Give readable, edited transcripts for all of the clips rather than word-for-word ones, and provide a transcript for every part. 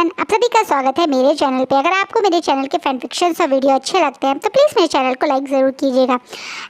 Everyone, आप सभी का स्वागत है मेरे चैनल पे। अगर आपको मेरे चैनल के फैन फिक्शंस और वीडियो अच्छे लगते हैं तो प्लीज़ मेरे चैनल को लाइक ज़रूर कीजिएगा।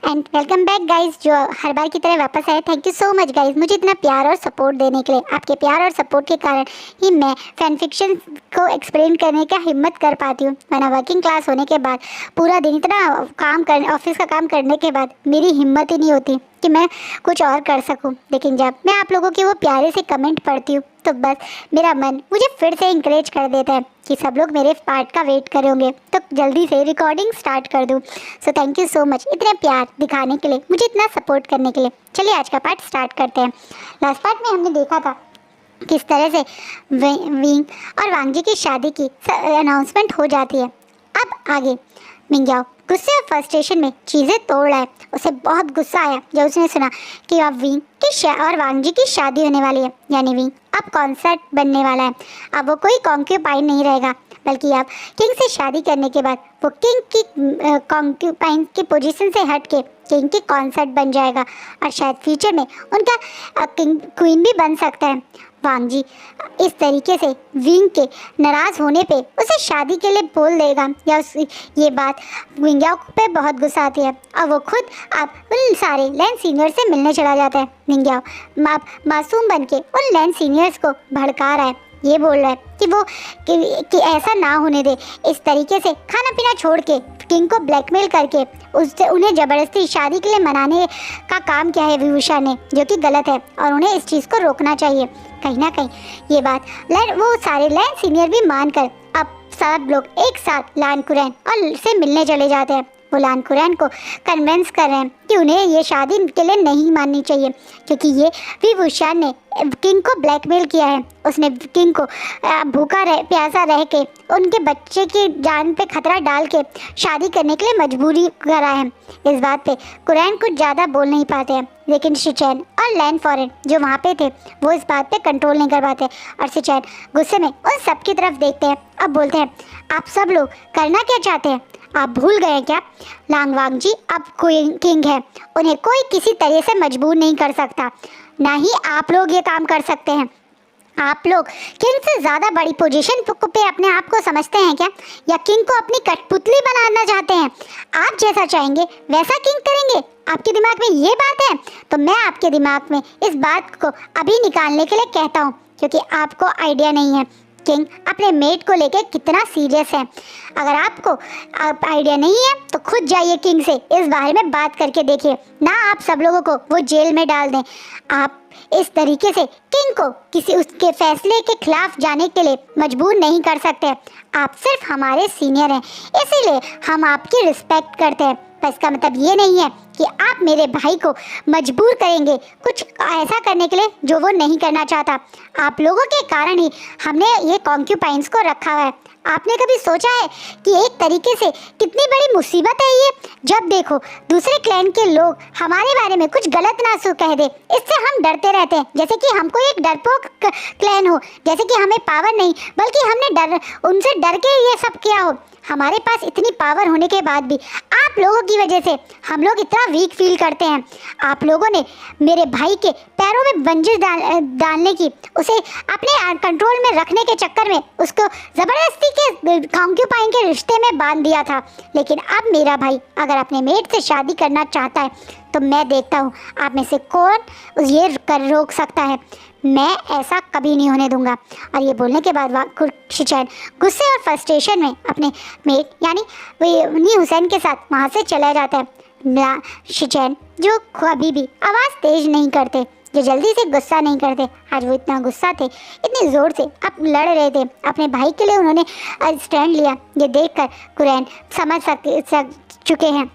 एंड वेलकम बैक गाइस, जो हर बार की तरह वापस आए। Thank you so much guys मुझे इतना प्यार और सपोर्ट देने के लिए। आपके प्यार और सपोर्ट के कारण ही मैं फैन फिक्शन को एक्सप्लेन करने का हिम्मत कर पाती हूँ। वरना वर्किंग क्लास होने के बाद पूरा दिन इतना ऑफिस का काम करने के बाद मेरी हिम्मत ही नहीं होती कि मैं कुछ और कर सकूं। लेकिन जब मैं आप लोगों के वो प्यारे से कमेंट पढ़ती हूँ तो बस मेरा मन मुझे फिर से इंकरेज कर देता है कि सब लोग मेरे पार्ट का वेट करे होंगे तो जल्दी से रिकॉर्डिंग स्टार्ट कर दूँ। So thank you so much इतने प्यार दिखाने के लिए, मुझे इतना सपोर्ट करने के लिए। चलिए आज का पार्ट स्टार्ट करते हैं। लास्ट पार्ट में हमने देखा था किस तरह से विंग और वांग जी की शादी की अनाउंसमेंट हो जाती है। अब आगे मिंग्याओ गुस्से और फ्रस्ट्रेशन में चीज़ें तोड़ रहा है। उसे बहुत गुस्सा आया जब उसने सुना कि अब विंग की और वांग जी की शादी होने वाली है। यानी विंग अब कॉन्सर्ट बनने वाला है। अब वो कोई कॉन्क्यूपाइन नहीं रहेगा, बल्कि अब किंग से शादी करने के बाद वो किंग की कॉन्क्यूपाइन की पोजीशन से हट के किंग की कॉन्सर्ट बन जाएगा और शायद फ्यूचर में उनका किंग क्वीन भी बन सकता है। वांग जी इस तरीके से विंग के नाराज़ होने पे उसे शादी के लिए बोल देगा या ये बात मिंग्याओ पे बहुत गुस्सा आती है और वो खुद अब उन सारे लैंड सीनियर से मिलने चला जाता है। मिंग्याओ मासूम बन के उन लैंड सीनियर्स को भड़का रहा है, ये बोल रहा है कि वो कि ऐसा ना होने दे। इस तरीके से खाना पीना छोड़ के किंग को ब्लैकमेल करके उससे उन्हें ज़बरदस्ती शादी के लिए मनाने का काम किया है विभूषा ने, जो कि गलत है और उन्हें इस चीज़ को रोकना चाहिए। कहीं ना कहीं ये बात वो सारे लैंड सीनियर भी मानकर अब सब लोग एक साथ लान कुरैन और से मिलने चले जाते हैं। वो लान कुरैन को कन्विंस कर रहे हैं कि उन्हें ये शादी के लिए नहीं माननी चाहिए, क्योंकि ये विभूषा ने किंग को ब्लैकमेल किया है। उसने किंग को भूखा प्यासा रह के उनके बच्चे की जान पे खतरा डाल के शादी करने के लिए मजबूरी करा है। इस बात पे कुरैन कुछ ज़्यादा बोल नहीं पाते हैं, लेकिन शिचैन और लैंड फॉरेन जो वहाँ पे थे वो इस बात पे कंट्रोल नहीं कर पाते और शिचैन गुस्से में उन सब की तरफ देखते हैं। अब बोलते हैं, आप सब लोग करना क्या चाहते हैं? आप भूल गए क्या? वांग जी अब किंग है, उन्हें कोई किसी तरह से मजबूर नहीं कर सकता। ना ही आप लोग ये काम कर सकते हैं। आप लोग किंग से ज़्यादा बड़ी पोजीशन पे अपने आप को समझते हैं क्या, या किंग को अपनी कठपुतली बनाना चाहते हैं? आप जैसा चाहेंगे वैसा किंग करेंगे। आपके दिमाग में ये बात है तो मैं आपके दिमाग में इस बात को अभी निकालने के लिए कहता हूँ, क्योंकि आपको आइडिया नहीं है किंग अपने मेट को लेके कितना सीरियस है। अगर आपको आइडिया नहीं है तो खुद जाइए किंग से इस बारे में बात करके देखिए, ना आप सब लोगों को वो जेल में डाल दें। आप इस तरीके से किंग को किसी उसके फैसले के खिलाफ जाने के लिए मजबूर नहीं कर सकते। आप सिर्फ हमारे सीनियर हैं, इसीलिए हम आपकी रिस्पेक्ट करते हैं। पर इसका मतलब ये नहीं है कि आप मेरे भाई को मजबूर करेंगे कुछ ऐसा करने के लिए जो वो नहीं करना चाहता। आप लोगों के कारण ही हमने ये कॉन्क्यूपाइंस को रखा हुआ है। आपने कभी सोचा है कि एक तरीके से कितनी बड़ी मुसीबत है ये? जब देखो दूसरे क्लैन के लोग हमारे बारे में कुछ गलत ना कह दे, इससे हम डरते रहते हैं, जैसे कि हमको एक डरपोक क्लैन हो, जैसे कि हमें पावर नहीं बल्कि हमने उनसे डर के ये सब किया हो। हमारे पास इतनी पावर होने के बाद भी आप लोगों की वजह से हम लोग इतना वीक फील करते हैं। आप लोगों ने मेरे भाई के पैरों में बंजिश डालने की, उसे अपने कंट्रोल में रखने के चक्कर में उसको ज़बरदस्ती के कॉन्क्यूपाइन के रिश्ते में बांध दिया था। लेकिन अब मेरा भाई अगर अपने मेट से शादी करना चाहता है तो मैं देखता हूँ आप में से कौन ये रोक सकता है। मैं ऐसा कभी नहीं होने दूंगा। और ये बोलने के बाद शिचैन गुस्से और फ्रस्ट्रेशन में अपने मेट यानी हुसैन के साथ वहाँ से चला जाता है। शिचैन जो कभी भी आवाज़ तेज नहीं करते, जो जल्दी से गुस्सा नहीं करते, आज वो इतना गुस्सा थे, इतनी ज़ोर से अब लड़ रहे थे अपने भाई के लिए, उन्होंने स्टैंड लिया। ये देखकर कुरैन समझ चुके हैं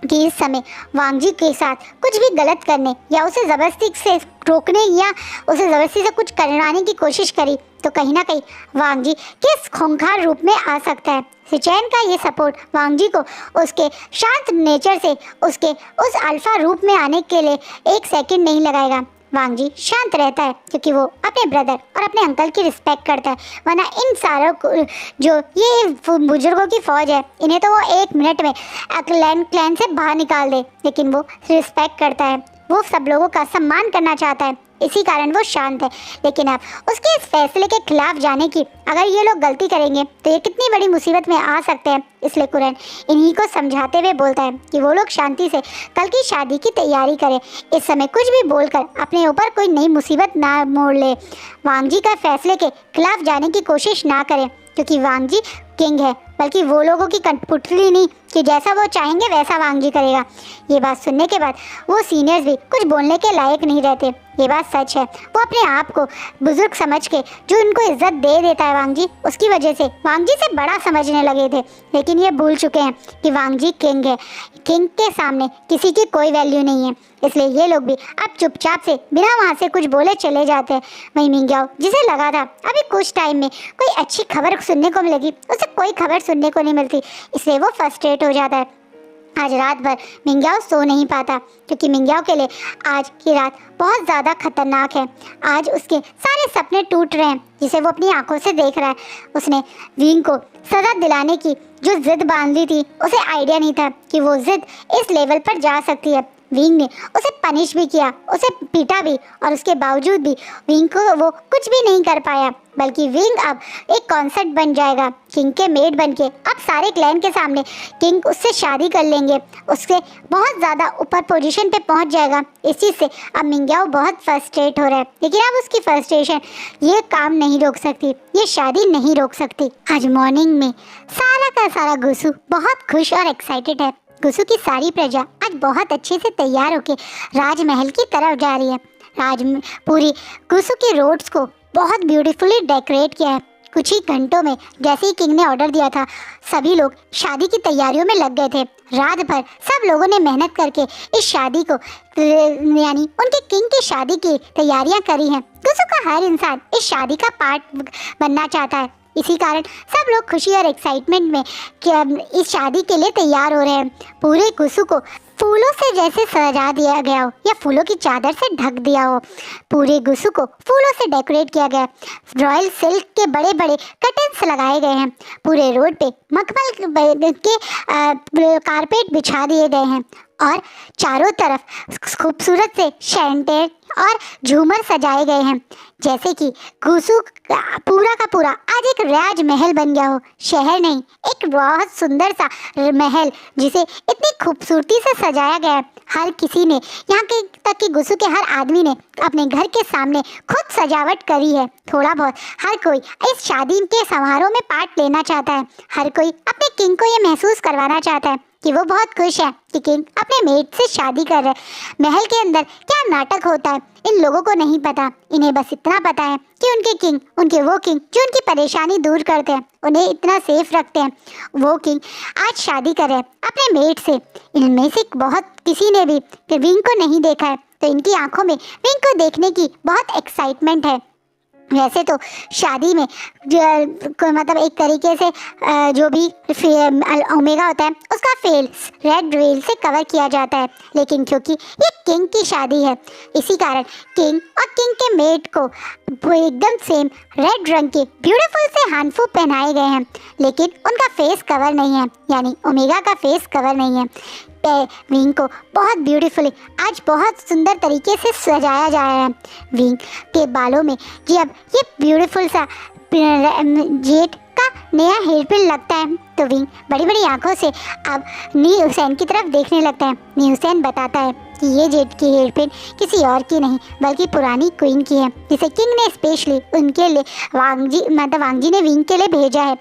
कि इस समय वांग जी के साथ कुछ भी गलत करने या उसे ज़बरदस्ती से रोकने या उसे ज़बरदस्ती से कुछ करवाने की कोशिश करी तो कहीं ना कहीं वांग जी किस खूंखार रूप में आ सकता है। शिचैन का ये सपोर्ट वांग जी को उसके शांत नेचर से उसके उस अल्फा रूप में आने के लिए एक सेकंड नहीं लगाएगा। वांग जी शांत रहता है क्योंकि वो अपने ब्रदर और अपने अंकल की रिस्पेक्ट करता है, वरना इन सारों जो ये बुजुर्गों की फ़ौज है इन्हें तो वो 1 मिनट में क्लैन से बाहर निकाल दे, लेकिन वो रिस्पेक्ट करता है, वो सब लोगों का सम्मान करना चाहता है। इसी कारण वो शांत है। लेकिन अब उसके इस फैसले के खिलाफ जाने की अगर ये लोग गलती करेंगे तो ये कितनी बड़ी मुसीबत में आ सकते हैं। इसलिए कुरैन इन्हीं को समझाते हुए बोलता है कि वो लोग शांति से कल की शादी की तैयारी करें। इस समय कुछ भी बोलकर अपने ऊपर कोई नई मुसीबत ना मोड़ ले। वांग जी का फैसले के खिलाफ जाने की कोशिश ना करें, क्योंकि वांग जी किंग है, बल्कि वो लोगों की कठपुतली नहीं कि जैसा वो चाहेंगे वैसा वांग जी करेगा। ये बात सुनने के बाद वो सीनियर्स भी कुछ बोलने के लायक नहीं रहते। ये बात सच है। वो अपने आप को बुजुर्ग समझ के जो उनको इज्जत दे देता है वांग जी, उसकी वजह से वांग जी से बड़ा समझने लगे थे। लेकिन ये भूल चुके हैं कि वांग जी किंग है। किंग के सामने किसी की कोई वैल्यू नहीं है। इसलिए ये लोग भी अब चुपचाप से बिना वहाँ से कुछ बोले चले जाते हैं। वहीं मिंग्याओ, जिसे लगा था अभी कुछ टाइम में कोई अच्छी खबर सुनने को मिलेगी, उसे कोई खबर सुनने को नहीं मिलती, इसलिए वो फ्रस्ट्रेट हो जाता है। आज रात भर मिंग्याओ सो नहीं पाता, क्योंकि मिंग्याओ के लिए आज की रात बहुत ज़्यादा खतरनाक है। आज उसके सारे सपने टूट रहे हैं, जिसे वो अपनी आंखों से देख रहा है। उसने विंग को सजा दिलाने की जो जिद बांध ली थी, उसे आइडिया नहीं था कि वो जिद इस लेवल पर जा सकती है। विंग ने उसे पनिश भी किया, उसे पीटा भी, और उसके बावजूद भी विंग को वो कुछ भी नहीं कर पाया। बल्कि विंग अब एक कॉन्सेप्ट बन जाएगा। किंग के मेड बनके अब सारे क्लैन के सामने किंग उससे शादी कर लेंगे, उससे बहुत ज़्यादा ऊपर पोजीशन पे पहुंच जाएगा। इस चीज़ से अब मिंग्याओ बहुत फ्रस्ट्रेट हो रहा है, लेकिन अब उसकी फ्रस्ट्रेशन ये काम नहीं रोक सकती, ये शादी नहीं रोक सकती। आज मॉर्निंग में सारा का सारा गुसु बहुत खुश और एक्साइटेड है। गुसु की सारी प्रजा आज बहुत अच्छे से तैयार होके राजमहल की तरफ जा रही है। पूरी गुसु के रोड्स को बहुत ब्यूटीफुली डेकोरेट किया है। कुछ ही घंटों में, जैसे ही किंग ने ऑर्डर दिया था, सभी लोग शादी की तैयारियों में लग गए थे। रात भर सब लोगों ने मेहनत करके इस शादी को यानी उनके किंग की शादी की तैयारियां करी हैं। गुसु का हर इंसान इस शादी का पार्ट बनना चाहता है। इसी कारण सब लोग खुशी और एक्साइटमेंट में इस शादी के लिए तैयार हो रहे हैं। पूरे गुसु को फूलों से जैसे सजा दिया गया हो या फूलों की चादर से ढक दिया हो। पूरे गुसु को फूलों से डेकोरेट किया गया। रॉयल सिल्क के बड़े बड़े कर्टन्स लगाए गए हैं। पूरे रोड पे मखमल के कारपेट बिछा दिए गए हैं और चारों तरफ खूबसूरत से शैंटेड और झूमर सजाए गए हैं, जैसे कि गुसु पूरा का पूरा आज एक राजमहल बन गया हो। शहर नहीं, एक बहुत सुंदर सा महल जिसे इतनी खूबसूरती से सजाया गया है। हर किसी ने, यहाँ के तक कि गुसु के हर आदमी ने अपने घर के सामने खुद सजावट करी है। थोड़ा बहुत हर कोई इस शादी के समारोह में पार्ट लेना चाहता है। हर कोई अपने किंग को ये महसूस करवाना चाहता है कि वो बहुत खुश है कि किंग अपने मेट से शादी कर रहे हैं। महल के अंदर क्या नाटक होता है इन लोगों को नहीं पता। इन्हें बस इतना पता है कि उनके किंग, उनके वो किंग जो उनकी परेशानी दूर करते हैं, उन्हें इतना सेफ रखते हैं, वो किंग आज शादी कर रहे हैं अपने मेट से। इनमें से बहुत किसी ने भी विंग को नहीं देखा है, तो इनकी आंखों में विंग को देखने की बहुत एक्साइटमेंट है। वैसे तो शादी में मतलब एक तरीके से जो भी ओमेगा होता है उसका फेस रेड वेल से कवर किया जाता है, लेकिन क्योंकि ये किंग की शादी है, इसी कारण किंग और किंग के मेट को एकदम सेम रेड रंग के ब्यूटीफुल से हानफू पहनाए गए हैं, लेकिन उनका फेस कवर नहीं है, यानी ओमेगा का फेस कवर नहीं है। विंग को बहुत ब्यूटीफुली आज बहुत सुंदर तरीके से सजाया जा रहा है। विंग के बालों में जब ये ब्यूटीफुल सा जेट का नया हेयर पिन लगता है, तो विंग बड़ी बड़ी आंखों से अब नी हुसैन की तरफ देखने लगता है। नी हुसैन बताता है कि ये जेट की हेयर पिन किसी और की नहीं बल्कि पुरानी क्वीन की है, जिसे किंग ने स्पेशली उनके लिए वांग जी ने विंग के लिए भेजा है।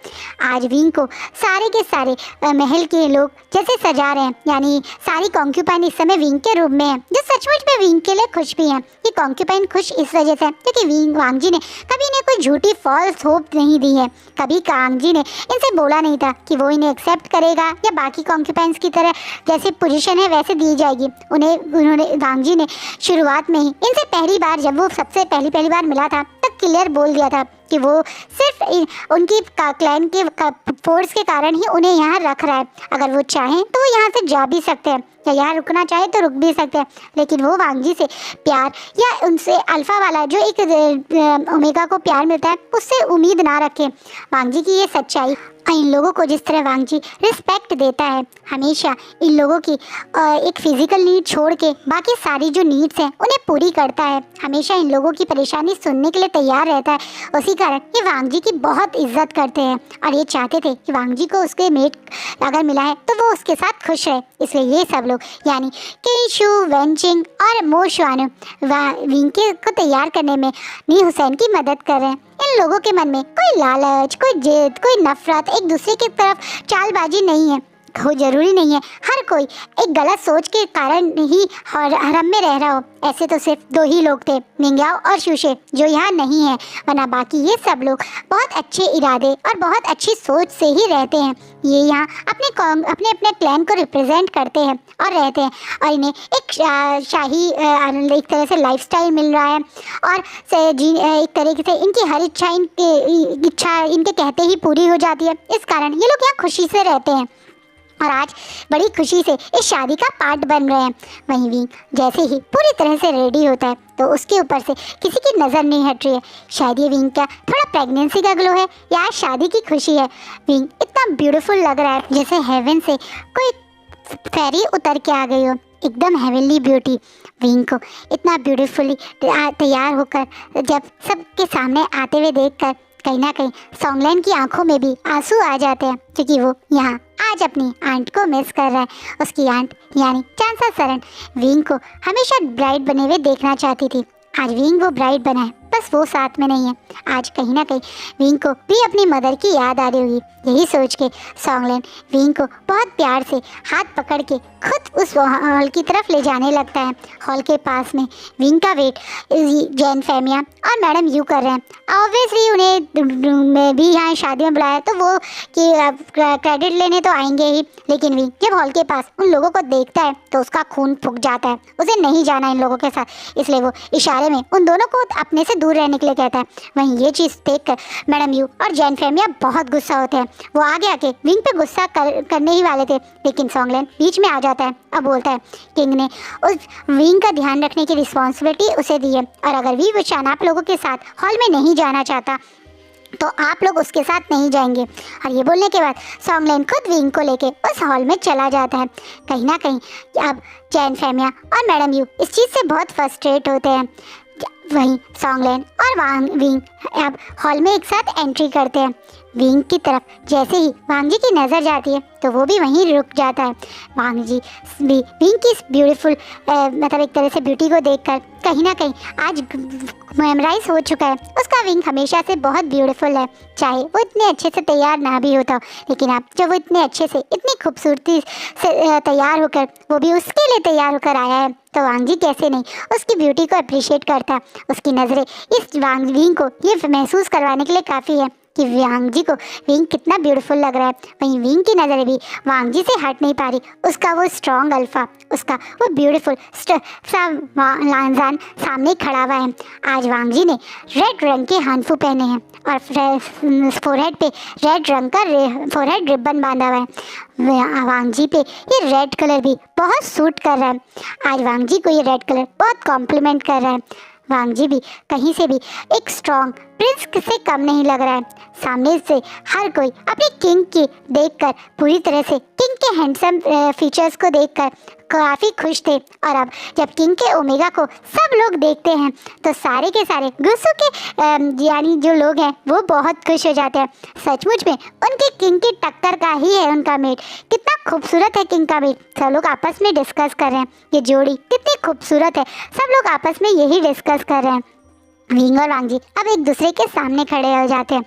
आज विंग को सारे के सारे महल के लोग जैसे सजा रहे हैं, यानी सारी कॉन्क्यूपाइन इस समय विंग के रूप में है, जो सचमुच में विंग के लिए खुश भी हैं। ये कॉन्क्यूपाइन खुश इस वजह से है क्योंकि वांग जी ने कभी इन्हें कोई झूठी फॉल्स होप नहीं दी है। कभी वांग जी ने इनसे बोला नहीं था कि वो इन्हें एक्सेप्ट करेगा या बाकी कॉन्क्यूपाइंस की तरह जैसे पोजीशन है वैसे दी जाएगी। उन्होंने वांग जी ने शुरुआत में ही इनसे पहली बार, जब वो सबसे पहली बार मिला था, तब क्लियर बोल दिया था कि वो सिर्फ उनकी क्लैन के फोर्स के कारण ही उन्हें यहाँ रख रहा है। अगर वो चाहें तो वो यहाँ से जा भी सकते हैं, या यहाँ रुकना चाहे तो रुक भी सकते हैं, लेकिन वो वांगजी से प्यार या उनसे अल्फा वाला जो एक ओमेगा को प्यार मिलता है उससे उम्मीद ना रखें। वांगजी की ये सच्चाई इन लोगों को जिस तरह वांगजी रिस्पेक्ट देता है, हमेशा इन लोगों की एक फिजिकल नीड छोड़ के बाकी सारी जो नीड्स हैं उन्हें पूरी करता है, हमेशा इन लोगों की परेशानी सुनने के लिए तैयार रहता है। उसी कारण ये वांगजी की बहुत इज्जत करते हैं और ये चाहते थे कि वांगजी को उसके मेट अगर मिला है तो वो उसके साथ खुश है। इसलिए ये सब लोग यानी केशु, वेंचिंग और मोशवानु विंकी को तैयार करने में नी हुसैन की मदद कर रहे हैं। इन लोगों के मन में कोई लालच, कोई जिद, कोई नफरत, एक दूसरे की तरफ चालबाजी नहीं है। हो जरूरी नहीं है हर कोई एक गलत सोच के कारण ही हरम में रह रहा हो। ऐसे तो सिर्फ 2 ही लोग थे, मिंग्याओ और शुशे, जो यहाँ नहीं है, वरना बाकी ये सब लोग बहुत अच्छे इरादे और बहुत अच्छी सोच से ही रहते हैं। ये यहाँ अपने अपने क्लैन को रिप्रेजेंट करते हैं और रहते हैं और इन्हें एक शाही एक तरह से लाइफस्टाइल मिल रहा है और एक तरीके से इनकी हर इच्छा इनके कहते ही पूरी हो जाती है। इस कारण ये लोग यहाँ खुशी से रहते हैं और आज बड़ी खुशी से इस शादी का पार्ट बन रहे हैं। वहीं विंग जैसे ही पूरी तरह से रेडी होता है तो उसके ऊपर से किसी की नज़र नहीं हट रही है। शायद ये विंग का थोड़ा प्रेगनेंसी का ग्लो है या शादी की खुशी है। विंग इतना ब्यूटीफुल लग रहा है जैसे हेवन से कोई फेरी उतर के आ गई हो, एकदम हेवनली ब्यूटी। विंग को इतना ब्यूटीफुली तैयार होकर जब सबके सामने आते हुए देखकर कहीं ना कहीं सॉन्गलैन की आंखों में भी आंसू आ जाते हैं, क्योंकि वो यहाँ आज अपनी आंट को मिस कर रहा है। उसकी आंट यानी चांसा सरन विंग को हमेशा ब्राइड बने हुए देखना चाहती थी। आज विंग वो ब्राइड बना है, बस वो साथ में नहीं है। आज कहीं ना कहीं विंग को भी अपनी मदर की याद आ रही होगी। यही सोच के सॉन्गलैन विंग को बहुत प्यार से हाथ पकड़ के खुद उस हॉल की तरफ ले जाने लगता है। हॉल के पास में विंग का वेट जैन फेमिया और मैडम यू कर रहे हैं। ऑब्वियसली उन्हें भी यहाँ शादी में बुलाया तो वो कि क्रेडिट लेने तो आएंगे ही, लेकिन विंग जब हॉल के पास उन लोगों को देखता है तो उसका खून फूक जाता है। उसे नहीं जाना इन लोगों के साथ, इसलिए वो इशारे में उन दोनों को अपने से दूर रहने के लिए कहता है। वहीं ये चीज़ देखकर मैडम यू और जैन फेमिया बहुत गुस्सा होते हैं। वो आगे आके विंग पे गुस्सा करने ही वाले थे, लेकिन सॉन्गलैन बीच में आ जाता है और बोलता है किंग ने उस विंग का ध्यान रखने की रिस्पॉन्सिबिलिटी उसे दी है और अगर वो शान आप लोगों के साथ हॉल में नहीं जाना चाहता तो आप लोग उसके साथ नहीं जाएंगे। और ये बोलने के बाद सॉन्गलैन खुद विंग को लेके उस हॉल में चला जाता है। कहीं ना कहीं अब जैन फेमिया और मैडम यू इस चीज़ से बहुत फ्रस्ट्रेट होते हैं। वहीं सॉन्गलैन और विंग अब हॉल में एक साथ एंट्री करते हैं। विंग की तरफ जैसे ही वांगजी की नज़र जाती है तो वो भी वहीं रुक जाता है। वांगजी भी विंग की इस ब्यूटीफुल मतलब एक तरह से ब्यूटी को देखकर कहीं ना कहीं आज मेमोराइज हो चुका है। उसका विंग हमेशा से बहुत ब्यूटीफुल है, चाहे वो इतने अच्छे से तैयार ना भी होता, लेकिन अब जब वो इतने अच्छे से इतनी खूबसूरती से तैयार होकर वो भी उसके लिए तैयार होकर आया है तो वांगजी कैसे नहीं उसकी ब्यूटी को अप्रिशिएट करता। उसकी नज़रें इस विंग को ये महसूस करवाने के लिए काफ़ी है कि वांगजी को विंग कितना ब्यूटीफुल लग रहा है। वहीं विंग की नज़रें भी वांगजी से हट नहीं पा रही। उसका वो स्ट्रॉन्ग अल्फा, उसका वो ब्यूटीफुल सा लांजान सामने खड़ा हुआ है। आज वांगजी ने रेड रंग के हानफू पहने हैं और फोरहेड पे रेड रंग का फोरहेड रिबन बांधा हुआ है। वांगजी पे ये रेड कलर भी बहुत सूट कर रहा है। आज वांगजी को ये रेड कलर बहुत कॉम्प्लीमेंट कर रहा है। वांगजी भी कहीं से भी एक स्ट्रॉन्ग प्रिंस से कम नहीं लग रहा है। सामने से हर कोई अपने किंग की देखकर पूरी तरह से किंग के हैंडसम फीचर्स को देखकर काफ़ी खुश थे और अब जब किंग के ओमेगा को सब लोग देखते हैं तो सारे के सारे गुस्सों के यानी जो लोग हैं वो बहुत खुश हो जाते हैं। सचमुच में उनके किंग की टक्कर का ही है उनका मेट। कितना खूबसूरत है किंग का मेट। सब लोग आपस में डिस्कस कर रहे हैं ये जोड़ी कितनी खूबसूरत है। सब लोग आपस में यही डिस्कस कर रहे हैं। विंग और वांगजी अब एक दूसरे के सामने खड़े हो जाते हैं।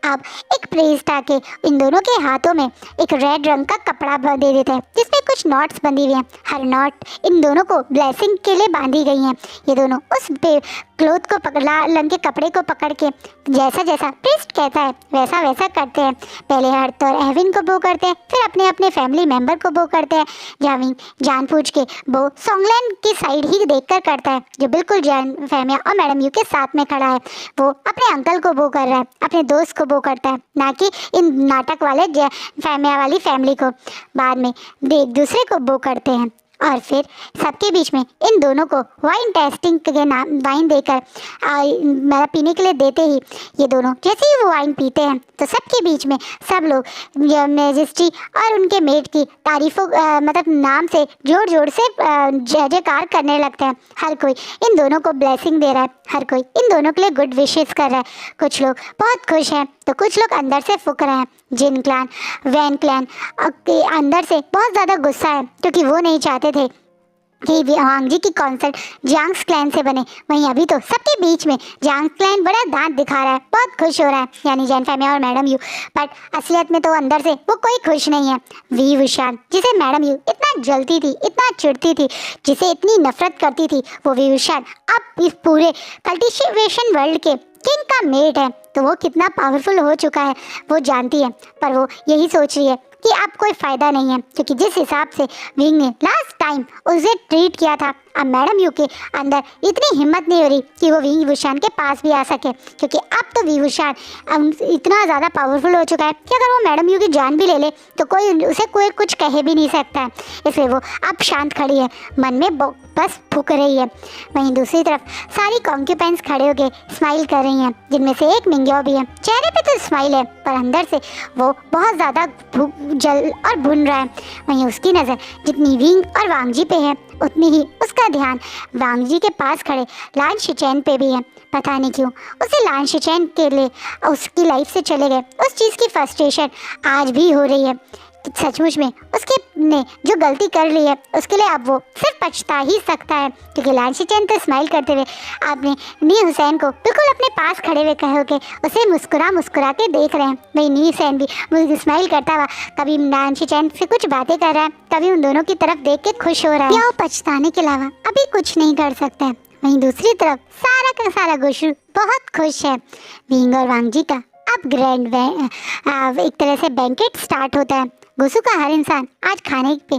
अब एक प्रेस्ट आके इन दोनों के हाथों में एक रेड रंग का कपड़ा दे देता है जिसमें कुछ नॉट्स बंधी हुई हैं। हर नॉट इन दोनों को ब्लेसिंग के लिए बांधी गई हैं। ये दोनों उस क्लोथ को लाल रंग के कपड़े को पकड़ के जैसा जैसा प्रेस्ट कहता है वैसा वैसा करते हैं। पहले हर्त और एविन को बो करते हैं, फिर अपने अपने फैमिली मेम्बर को बो करते हैं। जहाँ विंग जान पूछ के बो सॉन्गलैन की साइड ही देखकर करता है जो बिल्कुल जैन फेमिया और मैडम यू के साथ में खड़ा है। वो अपने अंकल को बो कर रहा है, अपने दोस्त को बो करता है, ना कि इन नाटक वाले फेमिया वाली फैमिली को। बाद में एक दूसरे को बो करते हैं और फिर सबके बीच में इन दोनों को वाइन टेस्टिंग के नाम वाइन देकर मतलब पीने के लिए देते ही ये दोनों जैसे ही वो वाइन पीते हैं तो सबके बीच में सब लोग मैजेस्टी और उनके मेट की तारीफों मतलब नाम से जोर जोर से जय जयकार करने लगते हैं। हर कोई इन दोनों को ब्लेसिंग दे रहा है, हर कोई इन दोनों के लिए गुड विशेस कर रहा है। कुछ लोग बहुत खुश हैं तो कुछ लोग अंदर से फुक रहे हैं। जिन क्लैन वैन क्लैन के अंदर से बहुत ज़्यादा गुस्सा है क्योंकि वो नहीं चाहते थे कि वांग जी की कॉन्सर्ट जियांग्स क्लैन से बने। वहीं अभी तो सबके बीच में जियांग्स क्लैन बड़ा दांत दिखा रहा है, बहुत खुश हो रहा है, यानी जैन फैमिली और मैडम यू। बट असलियत में तो अंदर से वो कोई खुश नहीं है। वी वुशान जिसे मैडम यू इतना जलती थी, इतना चिढ़ती थी, जिसे इतनी नफरत करती थी, वो वी वुशान अब इस पूरे कल्टिवेशन वर्ल्ड के किंग का मेट है। तो वो कितना पावरफुल हो चुका है वो जानती है, पर वो यही सोच रही है कि अब कोई फ़ायदा नहीं है क्योंकि जिस हिसाब से विंग ने लास्ट टाइम उसे ट्रीट किया था, अब मैडम यू के अंदर इतनी हिम्मत नहीं हो रही कि वो वी वुशान के पास भी आ सके, क्योंकि अब तो वी वुशान इतना ज़्यादा पावरफुल हो चुका है कि अगर वो मैडम यू की जान भी ले ले तो कोई कुछ कह भी नहीं सकता है। इसलिए वो अब शांत खड़ी है, मन में बस फूक रही है। वहीं दूसरी तरफ सारी कॉन्क्यूपेंस खड़े होकर स्माइल कर रही हैं, जिनमें से एक मिंग्यो भी है। चेहरे पे तो स्माइल है पर अंदर से वो बहुत ज़्यादा जल और भुन रहा है। वहीं उसकी नज़र जितनी विंग और वांग जी पे है उतनी ही उसका ध्यान वांग जी के पास खड़े लान शिचैन पे भी है। पता नहीं क्यों उसे लान शिचैन के लिए उसकी लाइफ से चले गए उस चीज़ की फ्रस्ट्रेशन आज भी हो रही है। सचमुच में उसके ने जो गलती कर ली है उसके लिए अब वो सिर्फ पछता ही सकता है, क्योंकि लान शिचैन तो स्माइल करते हुए आपने नी हुसैन को बिल्कुल अपने पास खड़े हुए कहे के उसे मुस्कुरा के देख रहे हैं। वही नी हुसैन भी स्माइल करता हुआ कभी लान शिचैन से कुछ बातें कर रहा है, कभी उन दोनों की तरफ देख के खुश हो रहा है। या वो पछताने के अलावा अभी कुछ नहीं कर सकता है। वहीं दूसरी तरफ सारा का सारा गोशु बहुत खुश है। विंग और वांग जी का अब ग्रैंड एक तरह से बैंकेट स्टार्ट होता है। गोसु का हर इंसान आज खाने पे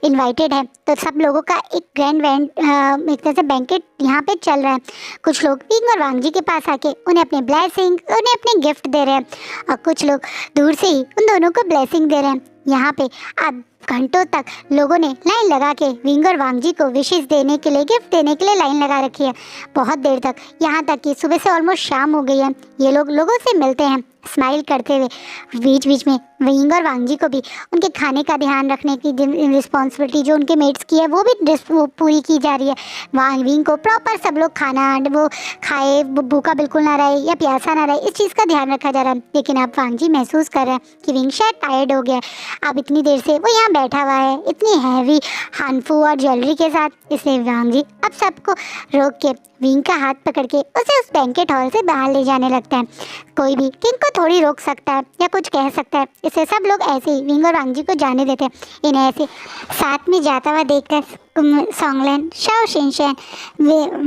इनवाइटेड है, तो सब लोगों का एक ग्रैंड एक तरह से बैंकेट यहाँ पे चल रहा है। कुछ लोग विंग और वांग जी के पास आके उन्हें अपने ब्लेसिंग उन्हें अपने गिफ्ट दे रहे हैं और कुछ लोग दूर से ही उन दोनों को ब्लेसिंग दे रहे हैं। यहाँ पे अब घंटों तक लोगों ने लाइन लगा के विंग और वांग जी को विशेष देने के लिए गिफ्ट देने के लिए लाइन लगा रखी है बहुत देर तक, यहाँ तक कि सुबह से ऑलमोस्ट शाम हो गई है। ये लोग लोगों से मिलते हैं स्माइल करते हुए। बीच बीच में विंग और वांग जी को भी उनके खाने का ध्यान रखने की रिस्पॉन्सिबिलिटी जो उनके मेट्स की है वो भी पूरी की जा रही है। विंग को प्रॉपर सब लोग खाना वो खाए, भूखा बिल्कुल ना रहे या प्यासा ना रहे, इस चीज़ का ध्यान रखा जा रहा है। लेकिन अब वांग जी महसूस कर रहे हैं कि विंग शायद टायर्ड हो गया, अब इतनी देर से वो यहाँ बैठा हुआ है इतनी हैवी हानफू और ज्वेलरी के साथ। इसलिए वांग जी अब सबको रोक के विंग का हाथ पकड़ के उसे उस बैंकेट हॉल से बाहर ले जाने लगता है। कोई भी किंग को थोड़ी रोक सकता है या कुछ कह सकता है, इससे सब लोग ऐसे ही विंग और वांग जी को जाने देते हैं। इन्हें ऐसे साथ में जाता हुआ देखकर सॉन्गलैन, शाओ शिनचैन,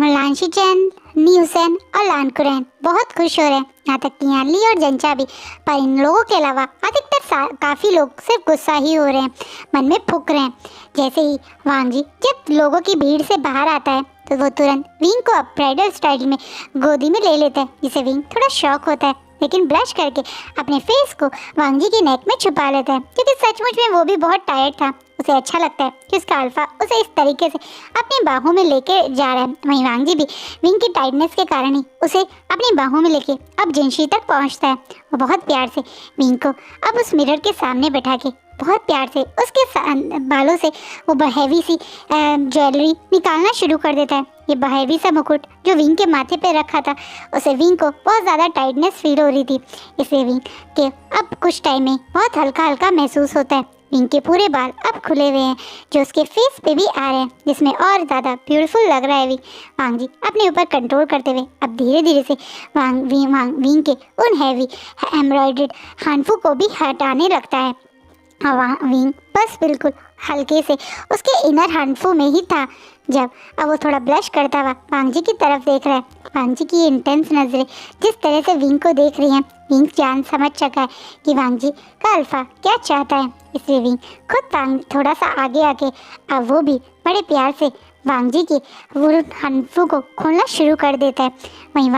लान शिचैन, नी हुसैन और लान कुरैन बहुत खुश हो रहे हैं, यहाँ तक कि यहाँ ली और जंचा भी। पर इन लोगों के अलावा अधिकतर काफ़ी लोग सिर्फ गुस्सा ही हो रहे हैं, मन में फूक रहे हैं। जैसे ही वांग जी जब लोगों की भीड़ से बाहर आता है तो वो तुरंत विंग को ब्राइडल स्टाइल में गोदी में ले लेता है, जिसे विंग थोड़ा शॉक होता है, लेकिन ब्लश करके अपने फेस को वांग जी की नेक में छुपा लेता है, क्योंकि सचमुच में वो भी बहुत टायर्ड था। उसे अच्छा लगता है कि उसका अल्फा उसे इस तरीके से अपनी बाहों में लेके जा रहा है। वहीं वांग जी भी विंग की टाइटनेस के कारण ही उसे अपनी बाहों में लेके अब जिनशी तक पहुंचता है। वो बहुत प्यार से विंग को अब उस मिरर के सामने बैठा के बहुत प्यार से उसके बालों से वो हैवी सी ज्वेलरी निकालना शुरू कर देता है। ये हैवी सा मुकुट जो विंग के माथे पे रखा था उसे विंग को बहुत ज़्यादा टाइटनेस फील हो रही थी, इसलिए विंग के अब कुछ टाइम में बहुत हल्का हल्का महसूस होता है। विंग के पूरे बाल अब खुले हुए हैं जो उसके फेस पे भी आ रहे हैं, जिसमें और ज़्यादा ब्यूटीफुल लग रहा है विंग। वांग जी अपने ऊपर कंट्रोल करते हुए अब धीरे धीरे से विंग के उन हैवी एम्ब्रॉयडर्ड हानफू को भी हटाने लगता है। विंग बस बिल्कुल हल्के से उसके इनर हानफू में ही था जब अब वो थोड़ा ब्लश करता हुआ वांग जी की तरफ देख रहा है। वांग जी की इंटेंस नज़रें जिस तरह से विंग को देख रही हैं, विंग जान समझ चुका है कि वांग जी का अल्फा क्या चाहता है, इसलिए विंग खुद थोड़ा सा आगे आके अब वो भी बड़े प्यार से वांग जी की वो हानफू को खोलना शुरू कर देता है। वहीं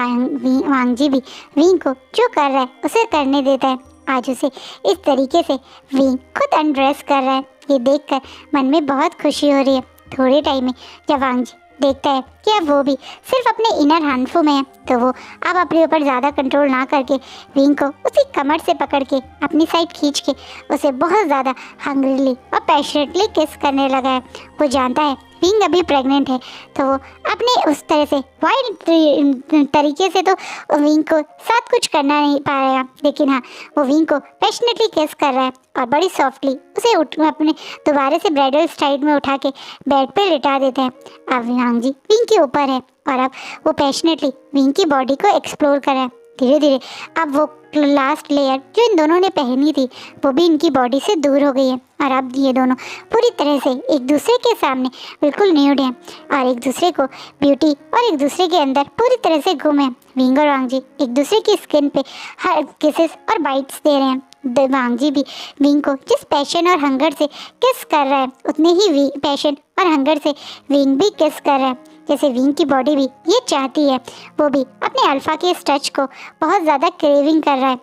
वांग जी भी विंग को जो कर रहा है उसे करने देता है। आज उसे इस तरीके से विंग खुद अनड्रेस कर रहा है ये देखकर मन में बहुत खुशी हो रही है। थोड़े टाइम में जब वांग जी देखता है कि अब वो भी सिर्फ अपने इनर हानफू में है, तो वो अब अपने ऊपर ज़्यादा कंट्रोल ना करके विंग को उसी कमर से पकड़ के अपनी साइड खींच के उसे बहुत ज़्यादा हंग्रीली और पैशनेटली किस करने लगा है। वो जानता है विंग अभी प्रेग्नेंट है, तो वो अपने उस तरह से वाइल्ड तरीके से तो विंग को साथ कुछ करना नहीं पाएगा, लेकिन हाँ वो विंग को पैशनेटली किस कर रहा है और बड़ी सॉफ्टली उसे अपने दोबारा से ब्राइडल स्टाइल में उठा के बेड पे लिटा देते हैं। अब वांग जी विंग के ऊपर है और अब वो पैशनेटली विंग की बॉडी को एक्सप्लोर कर रहा है। धीरे धीरे अब वो लास्ट लेयर जो इन दोनों ने पहनी थी वो भी इनकी बॉडी से दूर हो गई है और अब ये दोनों पूरी तरह से एक दूसरे के सामने बिल्कुल न्यूड हैं और एक दूसरे को ब्यूटी और एक दूसरे के अंदर पूरी तरह से गुम है। विंग और वांग जी एक दूसरे की स्किन पे हर किसेस और बाइट्स दे रहे हैं। वांग जी भी विंग को जिस पैशन और हंगर से किस कर रहा है, उतने ही पैशन और हंगर से विंग भी किस कर रहा है। जैसे विंग की बॉडी भी ये चाहती है, वो भी अपने अल्फा के इस टच को बहुत ज़्यादा क्रेविंग कर रहा है।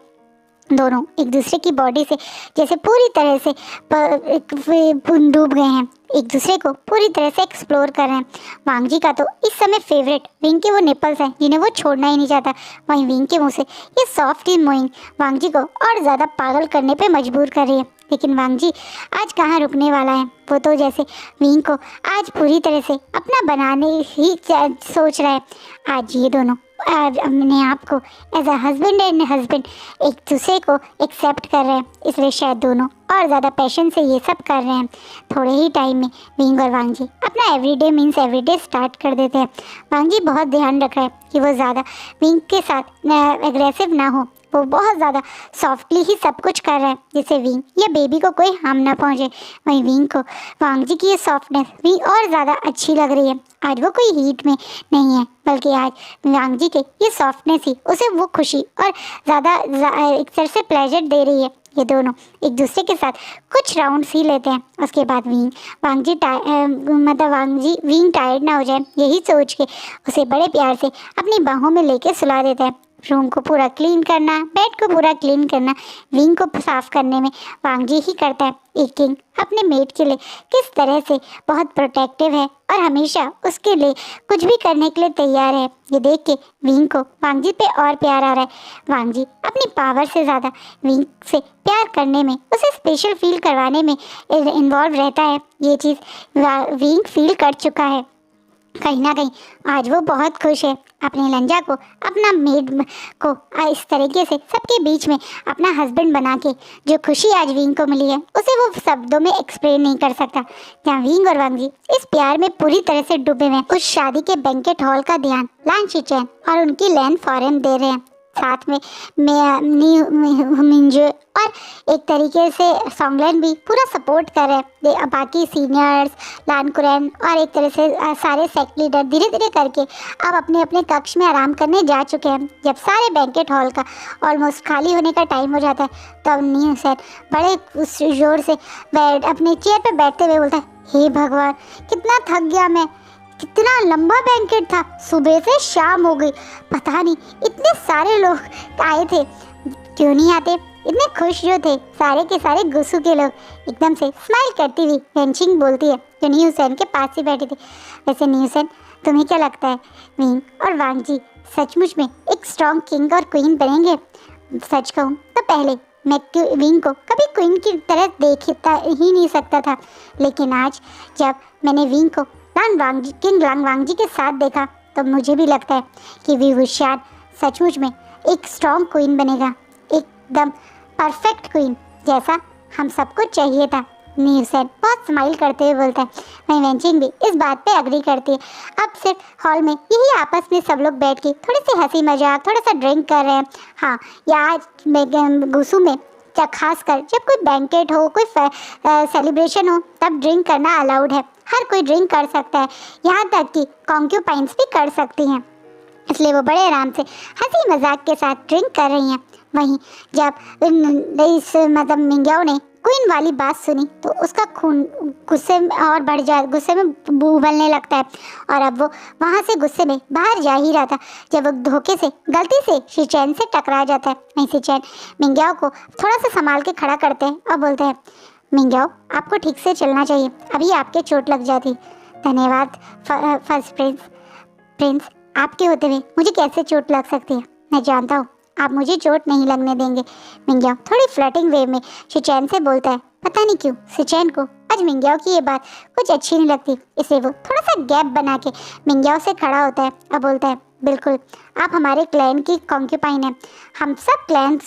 दोनों एक दूसरे की बॉडी से जैसे पूरी तरह से डूब गए हैं, एक दूसरे को पूरी तरह से एक्सप्लोर कर रहे हैं। वांग जी का तो इस समय फेवरेट विंग के वो निपल्स हैं जिन्हें वो छोड़ना ही नहीं चाहता। वहीं विंग के मुंह से ये सॉफ्ट इन मोइंग वांग जी को और ज़्यादा पागल करने पे मजबूर कर रही है। लेकिन वांग जी आज कहाँ रुकने वाला है, वो तो जैसे विंग को आज पूरी तरह से अपना बनाने ही सोच रहा है। आज ये दोनों अपने आप को as a husband and husband एक दूसरे को एक्सेप्ट कर रहे हैं, इसलिए शायद दोनों और ज़्यादा पैशन से ये सब कर रहे हैं। थोड़े ही टाइम में विंग और वांग जी अपना एवरीडे मीन्स एवरीडे स्टार्ट कर देते हैं। वांग जी बहुत ध्यान रख रहा है कि वो ज़्यादा विंग के साथ एग्रेसिव ना हो, वो बहुत ज़्यादा सॉफ्टली ही सब कुछ कर रहा है जिससे विंग या बेबी को कोई हार्म ना पहुंचे। वहीं विंग को वांग जी की ये सॉफ्टनेस भी और ज़्यादा अच्छी लग रही है। आज वो कोई हीट में नहीं है, बल्कि आज वांग जी के ये सॉफ्टनेस ही उसे वो खुशी और ज़्यादा एक तरह से प्लेजर दे रही है। ये दोनों एक दूसरे के साथ कुछ राउंड्स ही लेते हैं। उसके बाद विंग टायर्ड ना हो जाए, यही सोच के उसे बड़े प्यार से अपनी बाहों में लेके सुला देता है। रूम को पूरा क्लीन करना, बेड को पूरा क्लीन करना विंग को साफ करने में वांग जी ही करता है। एक किंग अपने मेट के लिए किस तरह से बहुत प्रोटेक्टिव है और हमेशा उसके लिए कुछ भी करने के लिए तैयार है, ये देख के विंग को वांग जी पे और प्यार आ रहा है। वांग जी अपनी पावर से ज़्यादा विंग से प्यार करने में, उसे स्पेशल फील करवाने में इन्वॉल्व रहता है। ये चीज़ विंग फील कर चुका है। कहीं ना कहीं आज वो बहुत खुश है अपने लंजा को, अपना मेड को इस तरीके से सबके बीच में अपना हस्बैंड बना के जो खुशी आज विंग को मिली है उसे वो शब्दों में एक्सप्लेन नहीं कर सकता। जहाँ विंग और वांग जी इस प्यार में पूरी तरह से डूबे हुए हैं, उस शादी के बैंकेट हॉल का ध्यान लान शिचेन और उनकी लैन फॉरेन दे रहे हैं। साथ में मिंजो और एक तरीके से सोंगलेन भी पूरा सपोर्ट कर रहे हैं। बाकी सीनियर्स लान कुरैन और एक तरह से सारे सेक्ट लीडर धीरे धीरे करके अब अपने अपने कक्ष में आराम करने जा चुके हैं। जब सारे बैंकेट हॉल का ऑलमोस्ट खाली होने का टाइम हो जाता है तब न्यूसेन बड़े जोर से अपने चेयर पर बैठते हुए बोलता है, हे भगवान कितना थक गया मैं, कितना लंबा बैंकेट था, सुबह से शाम हो गई, पता नहीं इतने सारे लोग आए थे, क्यों नहीं आते, इतने खुश जो थे सारे के सारे गुस्सू के लोग। एकदम से स्माइल करती हुई वेंचिंग बोलती है जो न्यूसेन के पास ही बैठे थे, वैसे न्यूसेन तुम्हें क्या लगता है विंग और वांग जी सचमुच में एक स्ट्रॉन्ग किंग और क्वीन बनेंगे? सच कहूँ तो पहले मैं विंग को कभी क्वीन की तरह देखता ही नहीं सकता था, लेकिन आज जब मैंने विंग को किंग लांग वांग जी के साथ देखा तो मुझे भी लगता है कि वी वुशियान सचमुच में एक स्ट्रॉन्ग क्वीन बनेगा, एकदम परफेक्ट क्वीन जैसा हम सबको चाहिए था। न्यूसेन बहुत स्माइल करते हुए बोलता है। वहीं वेंचिंग भी इस बात पे अग्री करती है। अब सिर्फ हॉल में यही आपस में सब लोग बैठ के थोड़ी सी हंसी मजाक, थोड़ा सा ड्रिंक कर रहे हैं। हाँ, या आज गुस्सू में खासकर जब कोई बैंकेट हो, कोई सेलिब्रेशन हो, तब ड्रिंक करना अलाउड है, हर कोई ड्रिंक कर सकता है, यहाँ तक कि कॉन्क्यूपाइंस भी कर सकती हैं, इसलिए वो बड़े आराम से हंसी मजाक के साथ ड्रिंक कर रही हैं। वहीं जब मिंग्याओ ने क्वीन वाली बात सुनी तो उसका खून गुस्से में उबलने लगता है और अब वो वहाँ से गुस्से में बाहर जा ही रहा था जब वो धोखे से गलती से शिचैन से टकरा जाता है। वहीं शिचैन मिंग्याओ को थोड़ा सा संभाल के खड़ा करते हैं और बोलते हैं, मिंग्याओ, आपको ठीक से चलना चाहिए, अभी आपके चोट लग जाती। धन्यवाद फर्स्ट प्रिंस, आपके होते हुए मुझे कैसे चोट लग सकती है? मैं जानता हूँ आप मुझे चोट नहीं लगने देंगे। मिंग्याओ थोड़ी फ्लर्टिंग वे में शिचैन से बोलता है। पता नहीं क्यों शिचैन को आज मिंग्याओ की ये बात कुछ अच्छी नहीं लगती, इसलिए वो थोड़ा सा गैप बना के मिंग्याओ से खड़ा होता है और बोलता है, बिल्कुल आप हमारे क्लैन की कॉन्क्यूपाइन हैं। हम सब क्लैन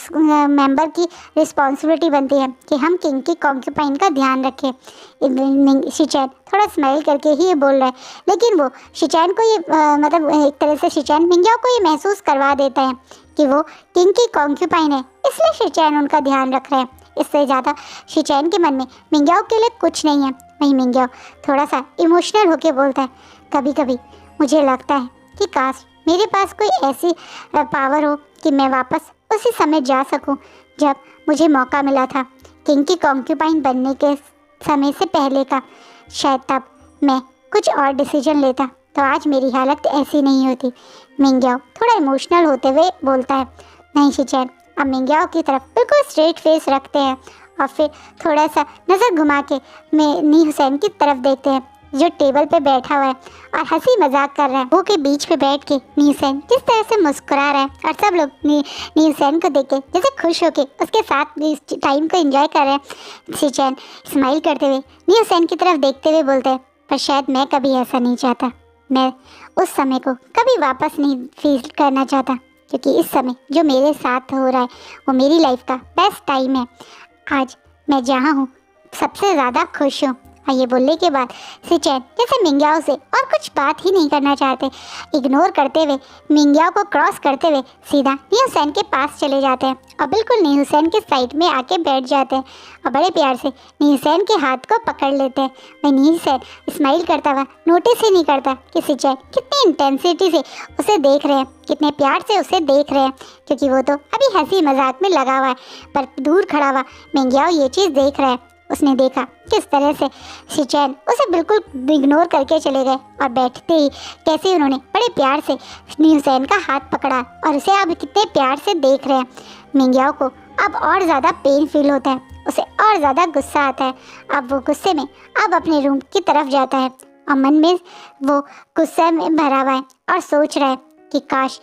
मेंबर की रिस्पॉन्सिबिलिटी बनती है कि हम किंग की कॉन्क्यूपाइन का ध्यान रखें। शिचैन थोड़ा स्माइल करके ही ये बोल रहा है, लेकिन वो शिचैन को ये मतलब एक तरह से शिचैन मिंग्याओ को ये महसूस करवा देता है कि वो किंग की कॉन्क्यूपाइन है, इसलिए शिचैन उनका ध्यान रख रहा है। इससे ज़्यादा शिचैन के मन में मिंग्याओ के लिए कुछ नहीं है। वहीं मिंग्याओ थोड़ा सा इमोशनल होके बोलता है, कभी कभी मुझे लगता है कि काश मेरे पास कोई ऐसी पावर हो कि मैं वापस उसी समय जा सकूं जब मुझे मौका मिला था किंग की कॉन्क्यूपाइन बनने के समय से पहले का। शायद तब मैं कुछ और डिसीजन लेता तो आज मेरी हालत ऐसी नहीं होती। मिंग्याओ थोड़ा इमोशनल होते हुए बोलता है। नहीं शिचैन, अब मिंग्याओ की तरफ बिल्कुल स्ट्रेट फेस रखते हैं और फिर थोड़ा सा नज़र घुमा के नी हुसैन की तरफ देखते हैं जो टेबल पे बैठा हुआ है और हंसी मजाक कर रहा है। वो के बीच पे बैठ के नी हुसैन जिस तरह से मुस्कुरा रहा है और सब लोग नी हुसैन को देख के जैसे खुश होके उसके साथ इस टाइम को एंजॉय कर रहे हैं। शिचैन स्माइल करते हुए नी हुसैन की तरफ देखते हुए बोलते हैं, पर शायद मैं कभी ऐसा नहीं चाहता। मैं उस समय को कभी वापस नहीं फील करना चाहता, क्योंकि इस समय जो मेरे साथ हो रहा है वो मेरी लाइफ का बेस्ट टाइम है। आज मैं जहाँ हूँ सबसे ज़्यादा खुश हूँ। और ये बोलने के बाद शिचैन जैसे मिंग्याओ से और कुछ बात ही नहीं करना चाहते, इग्नोर करते हुए मिंग्याओ को क्रॉस करते हुए सीधा नी हुसैन के पास चले जाते हैं और बिल्कुल नी हुसैन के साइड में आके बैठ जाते हैं और बड़े प्यार से नी हुसैन के हाथ को पकड़ लेते हैं। वह नी हुसैन स्माइल करता हुआ नोटिस ही नहीं करता कि शिचैन कितनी इंटेंसिटी से उसे देख रहे हैं, कितने प्यार से उसे देख रहे हैं, क्योंकि वो तो अभी हंसी मजाक में लगा हुआ है, पर दूर खड़ा हुआ मिंग्याओ ये चीज़ देख रहा है। उसने देखा किस तरह से शिचैन उसे बिल्कुल इग्नोर करके चले गए और बैठते ही कैसे उन्होंने बड़े प्यार से नी हुसैन का हाथ पकड़ा और उसे अब कितने प्यार से देख रहे हैं। मिंग्याओ को अब और ज़्यादा पेन फील होता है, उसे और ज़्यादा गुस्सा आता है। अब वो गुस्से में अब अपने रूम की तरफ जाता है और मन में वो गुस्से में भरा हुआ है और सोच रहा है कि काश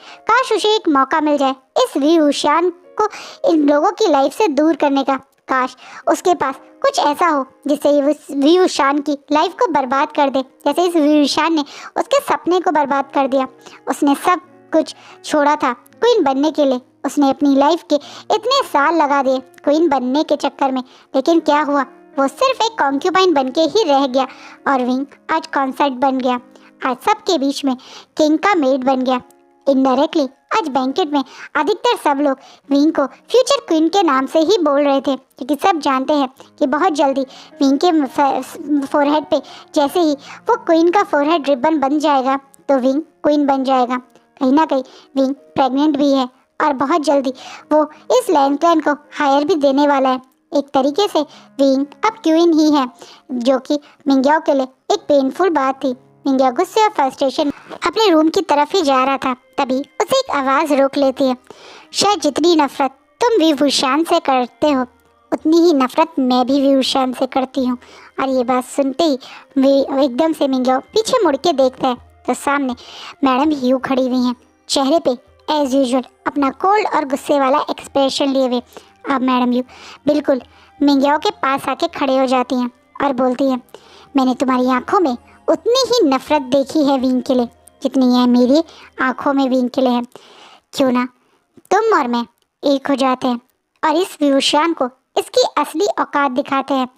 उसे एक मौका मिल जाए इस वीहूशान को इन लोगों की लाइफ से दूर करने का। काश उसके पास कुछ ऐसा हो जिससे ये वीहूशान की लाइफ को बर्बाद कर दे, जैसे इस वीहूशान ने उसके सपने को बर्बाद कर दिया। उसने सब कुछ छोड़ा था क्वीन बनने के लिए, उसने अपनी लाइफ के इतने साल लगा दिए क्वीन बनने के चक्कर में, लेकिन क्या हुआ, वो सिर्फ एक कॉन्क्यूपाइन बन के ही रह गया और विंग आज कॉन्सर्ट बन गया। आज सबके बीच में किंग का मेड बन गया। इनडायरेक्टली आज बैंकेट में अधिकतर सब लोग विंग को फ्यूचर क्वीन के नाम से ही बोल रहे थे, क्योंकि सब जानते हैं कि बहुत जल्दी विंग के फोरहेड पे जैसे ही वो क्वीन का फोरहेड रिबन बन जाएगा तो विंग क्वीन बन जाएगा। कहीं ना कहीं विंग प्रेग्नेंट भी है और बहुत जल्दी वो इस लैंड क्लैन को हायर भी देने वाला है। एक तरीके से विंग अब क्वीन ही है, जो कि मिंग्याओ के लिए एक पेनफुल बात थी। मिंग्याओ गुस्से और फ्रस्ट्रेशन अपने रूम की तरफ ही जा रहा था, तभी उसे एक आवाज़ रोक लेती है। शायद जितनी नफरत तुम वीहूशान से करते हो उतनी ही नफरत मैं भी वीहूशान से करती हूँ। और ये बात सुनते ही एकदम से मिंग्याओ पीछे मुड़ के देखता है तो सामने मैडम ह्यू खड़ी हुई हैं, चेहरे पे एज यूजुअल अपना कोल्ड और गुस्से वाला एक्सप्रेशन लिए हुए। अब मैडम ह्यू बिल्कुल मिंग्याओ के पास आके खड़े हो जाती हैं और बोलती हैं, मैंने तुम्हारी आंखों में उतनी ही नफरत देखी है विंग के लिए जितनी है मेरी आंखों में विंग के लिए है। क्यों ना तुम और मैं एक हो जाते हैं और इस वीहूशान को इसकी असली औकात दिखाते हैं।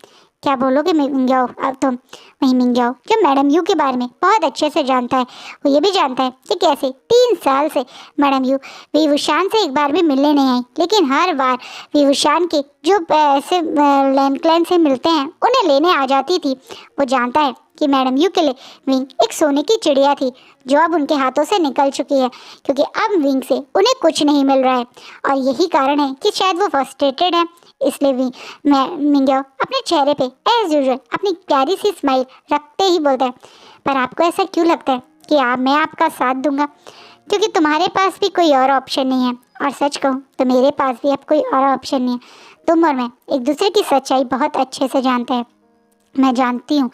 क्या बोलोगे मिंग्याओ? अब तुम वहीं मिंग्याओ जो मैडम यू के बारे में बहुत अच्छे से जानता है, वो ये भी जानता है कि कैसे 3 साल से मैडम यू वीहूशान से एक बार भी मिलने नहीं आई, लेकिन हर बार वीहूशान के जो ऐसे लैंड क्लैन से मिलते हैं उन्हें लेने आ जाती थी। वो जानता है कि मैडम यू के लिए विंग एक सोने की चिड़िया थी जो अब उनके हाथों से निकल चुकी है, क्योंकि अब विंग से उन्हें कुछ नहीं मिल रहा है। और यही कारण है कि शायद वो फ्रस्ट्रेटेड है, इसलिए मिंग्याओ अपने चेहरे पे एज यूजुअल अपनी प्यारी सी स्माइल रखते ही बोलता है, पर आपको ऐसा क्यों लगता है कि मैं आपका साथ दूंगा? क्योंकि तुम्हारे पास भी कोई और ऑप्शन नहीं है, और सच कहूँ तो मेरे पास भी अब कोई और ऑप्शन नहीं है। तुम और मैं एक दूसरे की सच्चाई बहुत अच्छे से जानते हैं। मैं जानती हूँ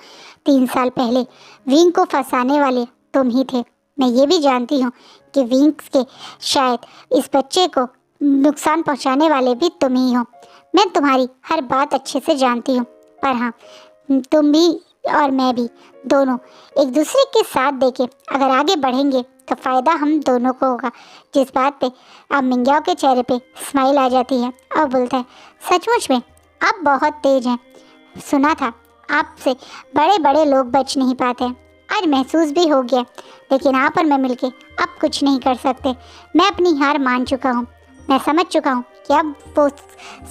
3 साल पहले विंग को फंसाने वाले तुम ही थे। मैं ये भी जानती हूँ कि विंग्स के शायद इस बच्चे को नुकसान पहुँचाने वाले भी तुम ही हो। मैं तुम्हारी हर बात अच्छे से जानती हूँ, पर हाँ, तुम भी और मैं भी दोनों एक दूसरे के साथ देके अगर आगे बढ़ेंगे तो फ़ायदा हम दोनों को होगा। जिस बात पे अब मिंग्याओ के चेहरे पे स्माइल आ जाती है और बोलता है, सचमुच में आप बहुत तेज़ हैं। सुना था आपसे बड़े बड़े लोग बच नहीं पाते। आज महसूस भी हो गया, लेकिन आप और मैं मिलके अब कुछ नहीं कर सकते। मैं अपनी हार मान चुका हूँ। मैं समझ चुका हूँ कि अब वो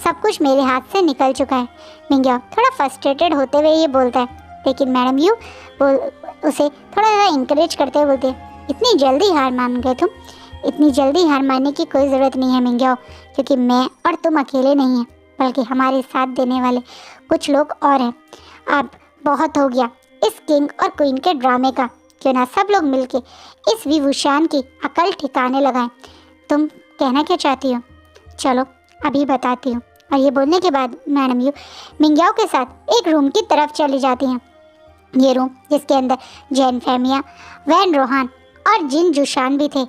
सब कुछ मेरे हाथ से निकल चुका है। मिंग्याओ थोड़ा फ्रस्ट्रेटेड होते हुए ये बोलता है, लेकिन मैडम यू उसे थोड़ा सा इंकरेज करते हुए बोलते हैं, इतनी जल्दी हार मान गए तुम? इतनी जल्दी हार मानने की कोई ज़रूरत नहीं है मिंग्याओ, क्योंकि मैं और तुम अकेले नहीं हैं, बल्कि हमारे साथ देने वाले कुछ लोग और हैं। अब बहुत हो गया इस किंग और क्वीन के ड्रामे का। क्यों ना सब लोग मिलके इस विभूषण की अकल ठिकाने लगाएं। तुम कहना क्या चाहती हो? चलो अभी बताती हूँ। और ये बोलने के बाद मैडम यू मिंग्याओ के साथ एक रूम की तरफ चली जाती हैं। ये रूम जिसके अंदर जैन फैमिया, वैन रोहान और जिन जुशान भी थे।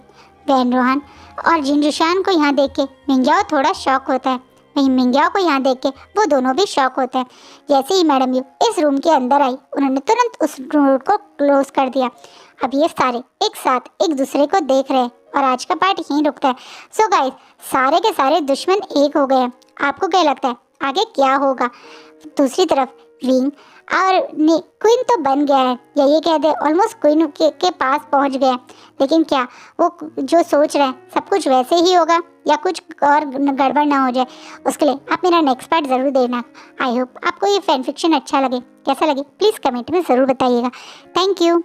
वैन रोहान और जिन जुशान को यहाँ देख के मिंग्याओ थोड़ा शॉक होता है। वहीं मिंग्याओ को यहाँ देख के वो दोनों भी शॉक होते हैं। जैसे ही मैडम यू इस रूम के अंदर आई, उन्होंने तुरंत उस डोर को क्लोज कर दिया। अब ये सारे एक साथ एक दूसरे को देख रहे हैं और आज का पार्ट यहीं रुकता है। सो गाइस, सारे के सारे दुश्मन एक हो गए हैं। आपको क्या लगता है आगे क्या होगा? दूसरी तरफ विंग और क्वीन तो बन गया है, या ये कह दे ऑलमोस्ट क्वीन के पास पहुंच गया। लेकिन क्या वो जो सोच रहे हैं सब कुछ वैसे ही होगा या कुछ और गड़बड़ ना हो जाए? उसके लिए आप मेरा नेक्स्ट पार्ट ज़रूर देखना। आई होप आपको ये फैन फिक्शन अच्छा लगे। कैसा लगे प्लीज़ कमेंट में ज़रूर बताइएगा। Thank you.